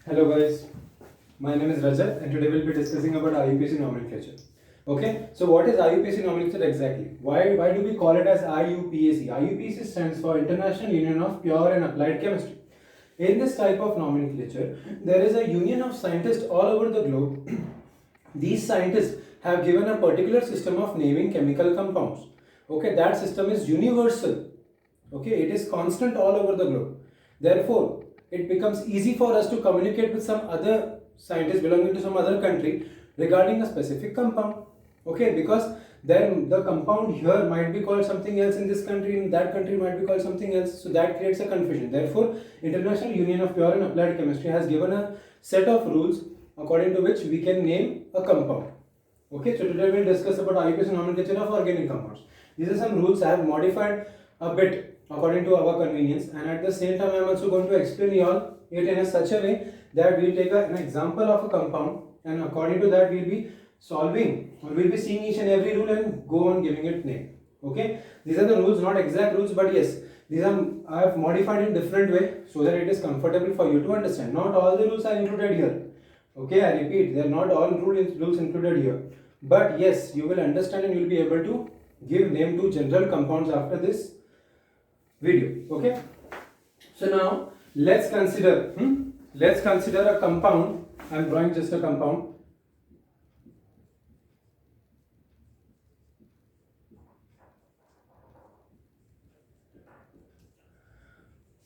Hello guys, my name is Rajat and today we'll be discussing about IUPAC nomenclature. Okay, so what is IUPAC nomenclature exactly? Why do we call it as IUPAC? IUPAC stands for International Union of Pure and Applied Chemistry. In this type of nomenclature, there is a union of scientists all over the globe. These scientists have given a particular system of naming chemical compounds. Okay, that system is universal. Okay, it is constant all over the globe. Therefore, it becomes easy for us to communicate with some other scientists belonging to some other country regarding a specific compound. Okay, because then the compound here might be called something else in this country, in that country might be called something else, so that creates a confusion. Therefore, International Union of Pure and Applied Chemistry has given a set of rules according to which we can name a compound. Okay, so today we'll discuss about IUPAC nomenclature of organic compounds. These are some rules I have modified a bit according to our convenience, and at the same time I am also going to explain you all it in such a way that we'll take an example of a compound, and according to that we'll be solving or we'll be seeing each and every rule and go on giving it name. Okay, these are the rules, not exact rules, but yes, these are I have modified in different way so that it is comfortable for you to understand. Not all the rules are included here. Okay, I repeat, they are not all rules included here, but yes, you will understand and you will be able to give name to general compounds after this video. Okay, so now let's consider a compound. I'm drawing just a compound.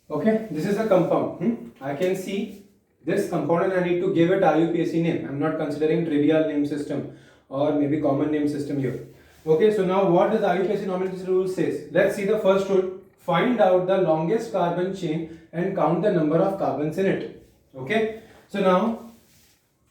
Okay, this is a compound. I can see this compound and I need to give it IUPAC name. I'm not considering trivial name system or maybe common name system here. Okay, so now what does IUPAC nomenclature rule says? Let's see the first rule. Find out the longest carbon chain and count the number of carbons in it. Okay, so now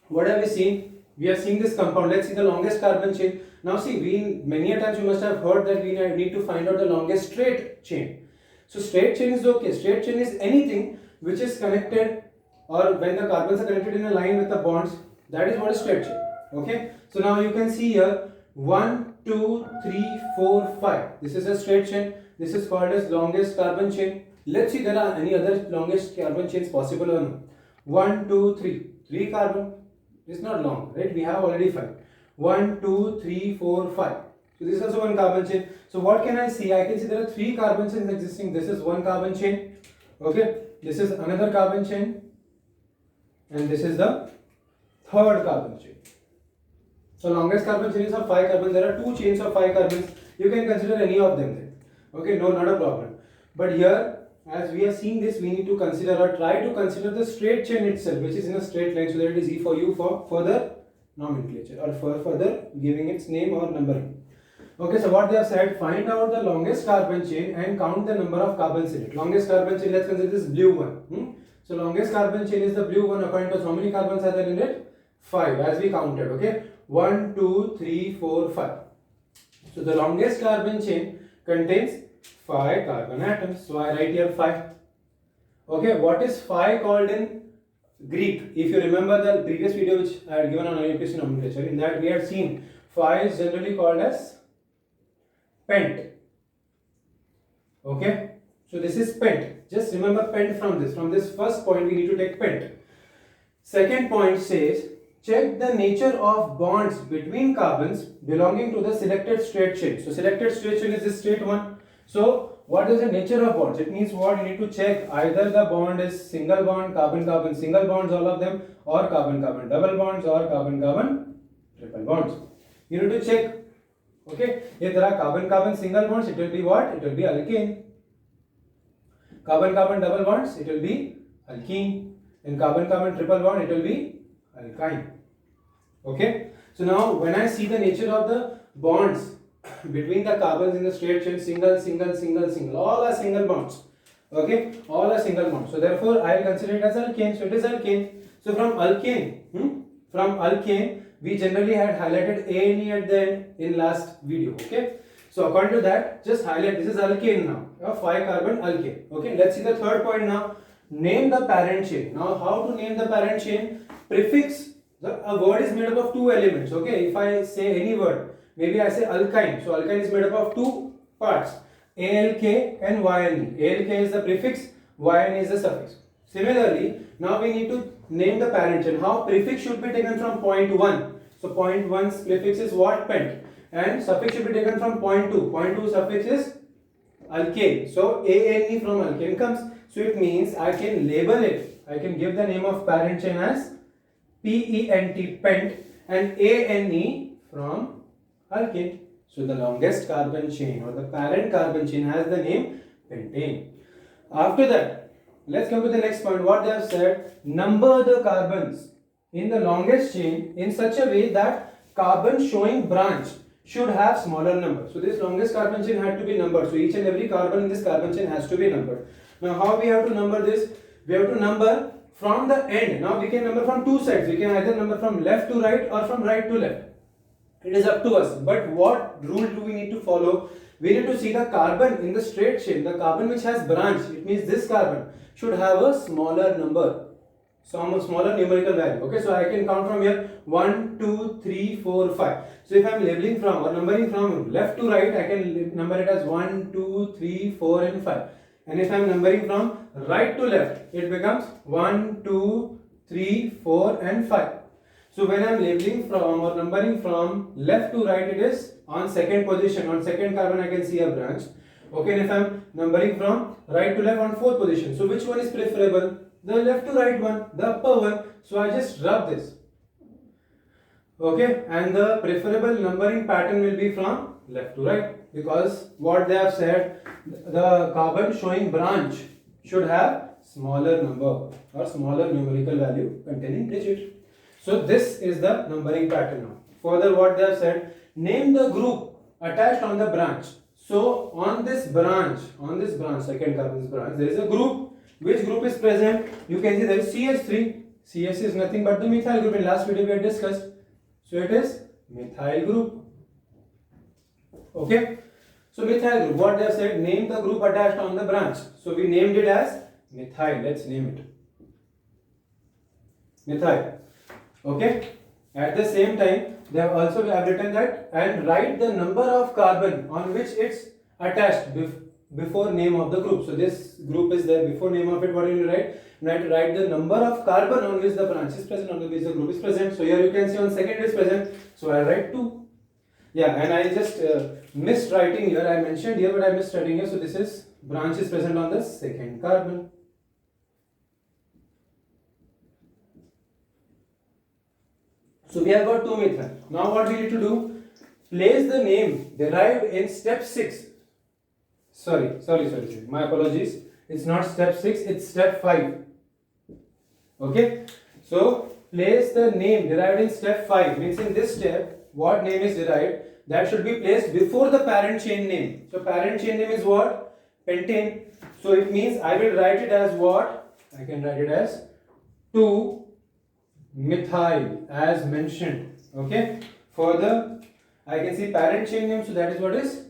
what have we seen? We are seeing this compound. Let's see the longest carbon chain. Now see, many a times you must have heard that we need to find out the longest straight chain. So straight chain is okay. Straight chain is anything which is connected, or when the carbons are connected in a line with the bonds, that is what is straight chain. Okay, so now you can see here 1, 2, 3, 4, 5. This is a straight chain. This is called as longest carbon chain. Let's see there are any other longest carbon chains possible or not. 1, 2, 3. 3 carbon is not long, right? We have already 5. 1, 2, 3, 4, 5. So this is also one carbon chain. So what can I see? I can see there are 3 carbon chains existing. This is one carbon chain. Okay. This is another carbon chain. And this is the third carbon chain. So longest carbon chain is of 5 carbons. There are 2 chains of 5 carbons. You can consider any of them then. Okay, no, not a problem. But here, as we are seeing this, we need to consider or try to consider the straight chain itself, which is in a straight line, so that it is easy for you for further nomenclature or for further giving its name or numbering. Okay, so what they have said, find out the longest carbon chain and count the number of carbons in it. Longest carbon chain, let's consider this blue one. So longest carbon chain is the blue one. According to how many carbons are there in it? 5, as we counted. Okay, 1, 2, 3, 4, 5. So the longest carbon chain contains 5 carbon atoms. So I write here 5. Okay, what is phi called in Greek? If you remember the previous video which I had given on IUPAC nomenclature, in that we had seen phi is generally called as pent. Okay, so this is pent. Just remember pent from this. From this first point we need to take pent. Second point says, check the nature of bonds between carbons belonging to the selected straight chain. So selected straight chain is this straight one. So what is the nature of bonds? It means what you need to check, either the bond is single bond, carbon-carbon single bonds, all of them, or carbon-carbon double bonds, or carbon-carbon triple bonds. You need to check. Okay, if there are carbon-carbon single bonds, it will be what? It will be alkane. Carbon-carbon double bonds, it will be alkene. In carbon-carbon triple bond, it will be alkyne. Okay, so now when I see the nature of the bonds between the carbons in the straight chain, single, all are single bonds. Okay, all are single bonds. So therefore I will consider it as alkane. So it is alkane. So from alkane, we generally had highlighted ANE at the end in last video. Okay, so according to that, just highlight this is alkane now. 5 carbon alkane. Okay, let's see the third point now. Name the parent chain. Now how to name the parent chain? Prefix. A word is made up of 2 elements. Okay, if I say any word, maybe I say alkyne. So alkyne is made up of 2 parts, ALK and YNE. ALK is the prefix, YNE is the suffix. Similarly, Now we need to name the parent chain. How? Prefix should be taken from point 1. So point 1's prefix is what? Pent. And suffix should be taken from point 2. Point 2 suffix is alkane. So ane from alkane comes. So it means I can label it. I can give the name of parent chain as PENT, pent, and ane from alkane. So the longest carbon chain or the parent carbon chain has the name pentane. After that, let's come to the next point. What they have said, number the carbons in the longest chain in such a way that carbon showing branch should have smaller number. So this longest carbon chain had to be numbered. So each and every carbon in this carbon chain has to be numbered. Now how we have to number this? We have to number from the end. Now we can number from two sides. We can either number from left to right or from right to left. It is up to us. But what rule do we need to follow? We need to see the carbon in the straight chain. The carbon which has branch, it means this carbon should have a smaller number. Some smaller numerical value. Okay, so I can count from here 1, 2, 3, 4, 5. So if I am labeling from or numbering from left to right, I can number it as 1, 2, 3, 4 and 5. And if I am numbering from right to left, it becomes 1, 2, 3, 4 and 5. So when I am labeling from or numbering from left to right, it is on second position. On second carbon I can see a branch. Okay, and if I am numbering from right to left on fourth position. So which one is preferable? The left to right one, the upper one. So I just rub this. Okay, and the preferable numbering pattern will be from left to right, because what they have said, the carbon showing branch should have smaller number or smaller numerical value containing digit. So this is the numbering pattern now. Further, what they have said, name the group attached on the branch. So on this branch, second carbon's branch, there is a group. Which group is present? You can see there is CH3. CH is nothing but the methyl group. In last video we had discussed. So it is methyl group. Okay. So methyl group. What they have said? Name the group attached on the branch. So we named it as methyl. Let's name it methyl. Okay. At the same time, they have also written that and write the number of carbon on which it's attached before name of the group. So this group is there before name of it. What will you write? Write the number of carbon on which the branch is present, on which the group is present. So here you can see on second is present. So I write 2. Yeah, and I just missed writing here. I mentioned here, but I missed writing here. So this is branch is present on the second carbon. So we have got 2 methyl. Now what we need to do? Place the name derived in step 6. Sorry. My apologies. It's not step 6, it's step 5. Okay. So place the name derived in step 5. Means in this step, what name is derived? That should be placed before the parent chain name. So parent chain name is what? Pentane. So it means I will write it as what? I can write it as 2-methyl as mentioned. Okay. Further, I can see parent chain name. So that is what is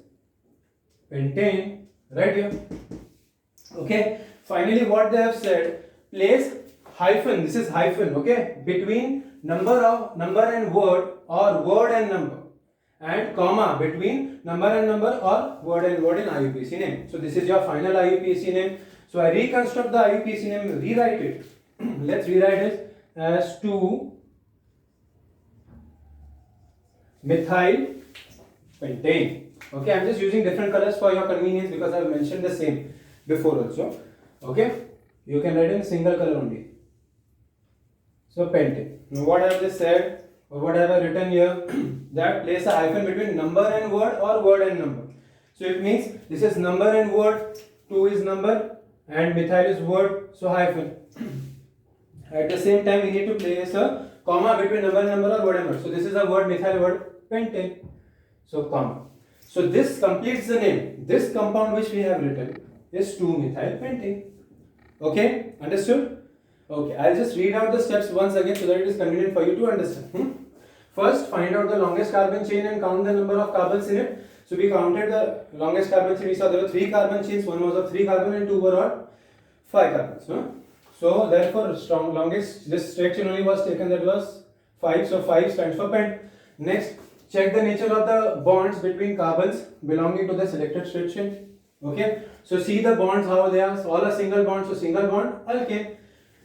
pentane. Right here. Okay. Finally, what they have said, place hyphen. This is hyphen. Okay. Between number and word or word and number, and comma between number and number or word and word in IUPAC name. So this is your final IUPAC name. So I reconstruct the IUPAC name, rewrite it. Let's rewrite it as 2-methyl pentane. Okay, I'm just using different colors for your convenience because I've mentioned the same before also. Okay, you can write in single color only. So pentane. Now what I have just said, or what have I written here, that place a hyphen between number and word or word and number. So it means this is number and word, 2 is number and methyl is word, so hyphen. At the same time, we need to place a comma between number and number or word and word. So this is a word, methyl word, pentane. So comma. So this completes the name. This compound which we have written is 2-methyl pentane. Okay, understood? Okay, I'll just read out the steps once again so that it is convenient for you to understand. First, find out the longest carbon chain and count the number of carbons in it. So we counted the longest carbon chain. We saw there were 3 carbon chains. One was of 3 carbon and 2 were of 5 carbons. So therefore, longest, this straight chain only was taken, that was 5. So 5 stands for pent. Next, check the nature of the bonds between carbons belonging to the selected straight chain. Okay. So see the bonds how they are. All are single bonds. So single bond alkane.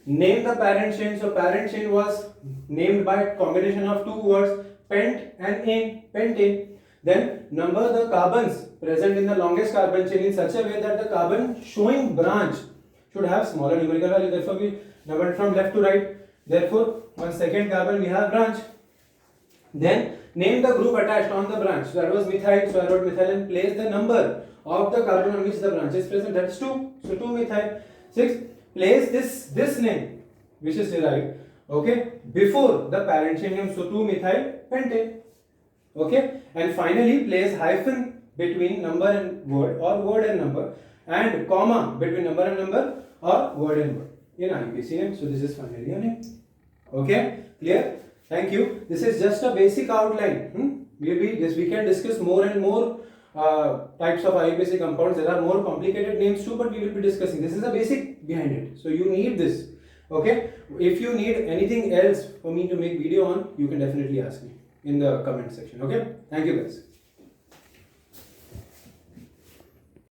Name the parent chain. So parent chain was named by combination of two words, pent and ane, pentane. Then number the carbons present in the longest carbon chain in such a way that the carbon showing branch should have smaller numerical value. Therefore we numbered from left to right. Therefore on second carbon we have branch. Then name the group attached on the branch. So that was methyl. So I wrote methyl and place the number of the carbon on which the branch is present. That's 2. So 2 methyl. 6. Place this name which is derived, okay, before the parent chain name. So 2 methyl pentane. Okay. And finally place hyphen between number and word or word and number, and comma between number and number or word and word in IUPAC name. So this is finally a name. Okay. Clear? Thank you. This is just a basic outline. We can discuss more and more types of IUPAC compounds. There are more complicated names too, but we will be discussing. This is the basic behind it. So you need this. Okay. If you need anything else for me to make video on, you can definitely ask me in the comment section. Okay. Thank you guys.